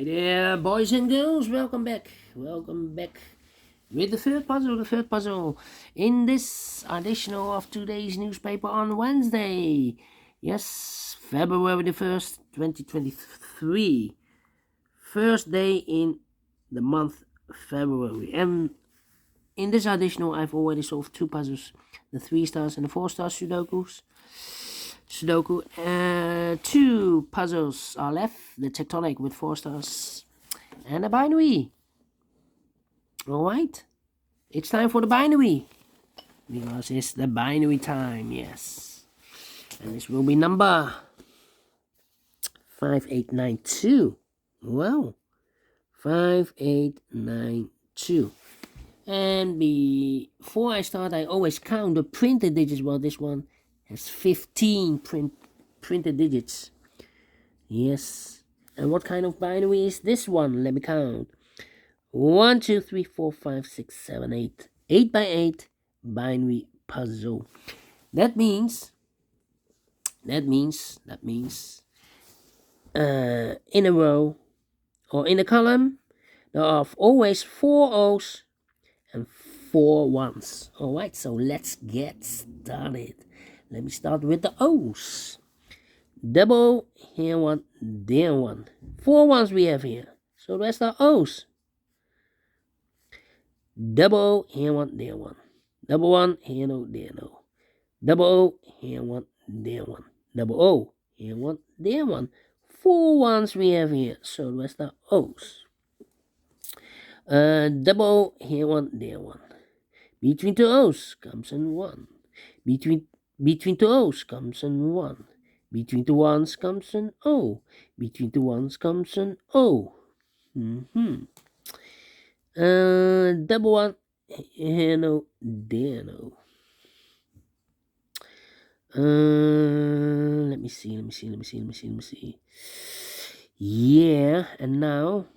Hi there, boys and girls. Welcome back. With the third puzzle. In this edition of today's newspaper on Wednesday. Yes, February the 1st, 2023. First day in the month February. And in this edition, I've already solved two puzzles. The 3 stars and the 4 star Sudoku. Two puzzles are left. The tectonic with 4 stars and a binary. Alright, it's time for the binary, because it's the binary time. Yes, and this will be number 5892. Wow, 5892. And before I start, I always count the printed digits. Well, this one has 15 printed digits. Yes. And what kind of binary is this one? Let me count. 1, 2, 3, 4, 5, 6, 7, 8. 8 by 8 binary puzzle. That means in a row or in a column, there are always 4 O's and 4 1s. Alright, so let's get started. Let me start with the O's. Double, here one, there one. 4 1s we have here. So the rest are O's. Double, here one, there one. Double 1, here no, there no. Double O, here one, there one. Double O, here one, there one. 4 1s we have here. So the rest are O's. Double O, here one, there one. Between two O's comes in 1. Between two O's comes in 1. Between two 1s comes an O. Between two 1s comes an O. Double 1, here no, there no. Let me see. Yeah, and now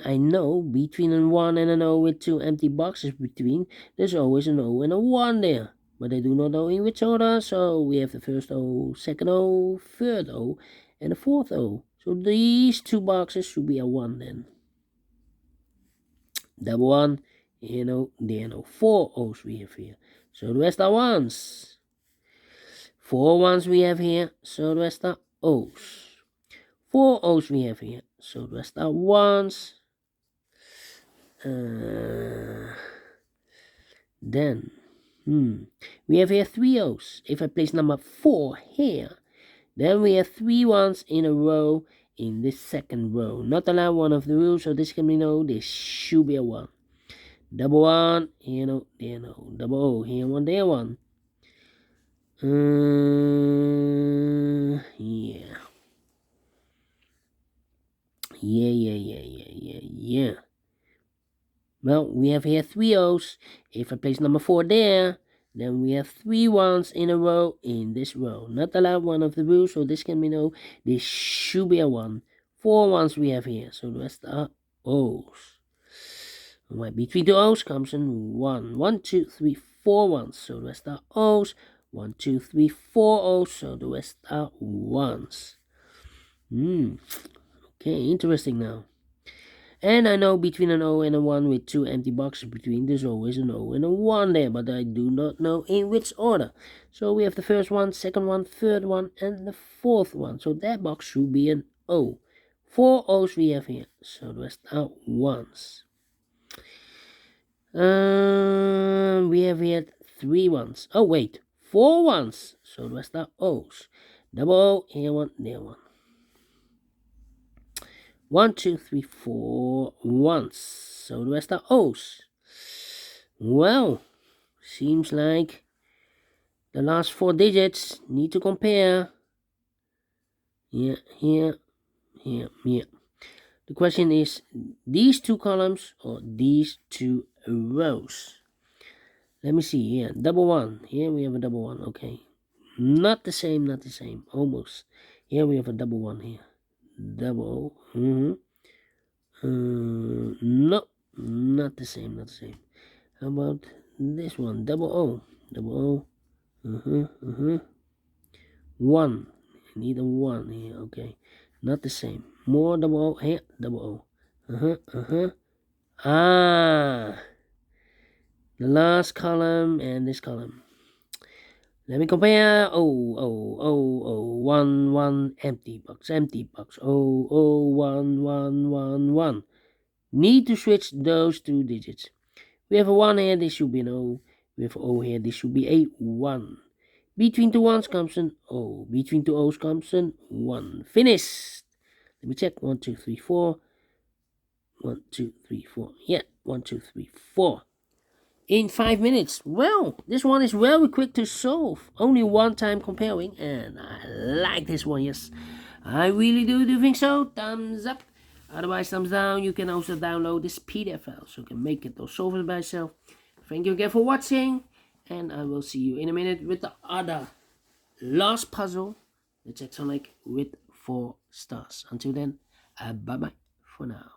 I know between a 1 and an O with 2 empty boxes between, there's always an O and a 1 there. But I do not know in which order, so we have the first O, second O, third O, and the fourth O. So these two boxes should be a 1 then. Double 1, here no, there no. 4 O's we have here. So the rest are 1s. 4 1s we have here, so the rest are O's. 4 O's we have here, so the rest are 1s. Then, we have here 3 O's. If I place number 4 here, then we have 3 1s in a row in this second row. Not allowed, one of the rules, so this can be no, this should be a 1. Double 1, here no, there no. Double O, here 1, there 1. Yeah. Well, we have here 3 O's. If I place number 4 there, then we have 3 1s in a row in this row. Not allowed, one of the rules, so this can be no, this should be a 1. 4 1s we have here, so the rest are O's. Alright, between two O's comes in 1. 1, 2, 3, 4 1s, so the rest are O's. 1, 2, 3, 4 O's, so the rest are 1s. Okay, interesting now. And I know between an O and a 1 with 2 empty boxes between, there's always an O and a 1 there, but I do not know in which order. So we have the first one, second one, third one, and the fourth one. So that box should be an O. 4 O's we have here, so the rest are 1s. We have here 3 1s. Oh wait, 4 1s, so the rest are O's. Double O, here 1, there 1. 1, 2, 3, 4 1s, so the rest are O's. Well, seems like the last 4 digits need to compare. Here. The question is, these 2 columns or these 2 rows? Let me see here. Double 1. Here we have a double 1. Okay. Not the same. Almost. Here we have a double 1 here. Double. No, not the same. How about this one? Double O. 1. I need a 1 here. Okay. Not the same. More double O here, double O. Ah, the last column and this column. Let me compare. One, empty box, one. Need to switch those two digits. We have a 1 here, this should be an O. We have O here, this should be a 1. Between two ones comes an O. Between two O's comes an 1. Finished. Let me check. 1, 2, 3, 4. 1, 2, 3, 4. Yeah, 1, 2, 3, 4. In 5 minutes. Well, this one is very quick to solve. Only one time comparing, and I like this one, yes. I really do think so. Thumbs up. Otherwise, thumbs down. You can also download this PDF file so you can make it or solve it by yourself. Thank you again for watching, and I will see you in a minute with the other last puzzle. The Jackson Lake with 4 stars. Until then, bye-bye for now.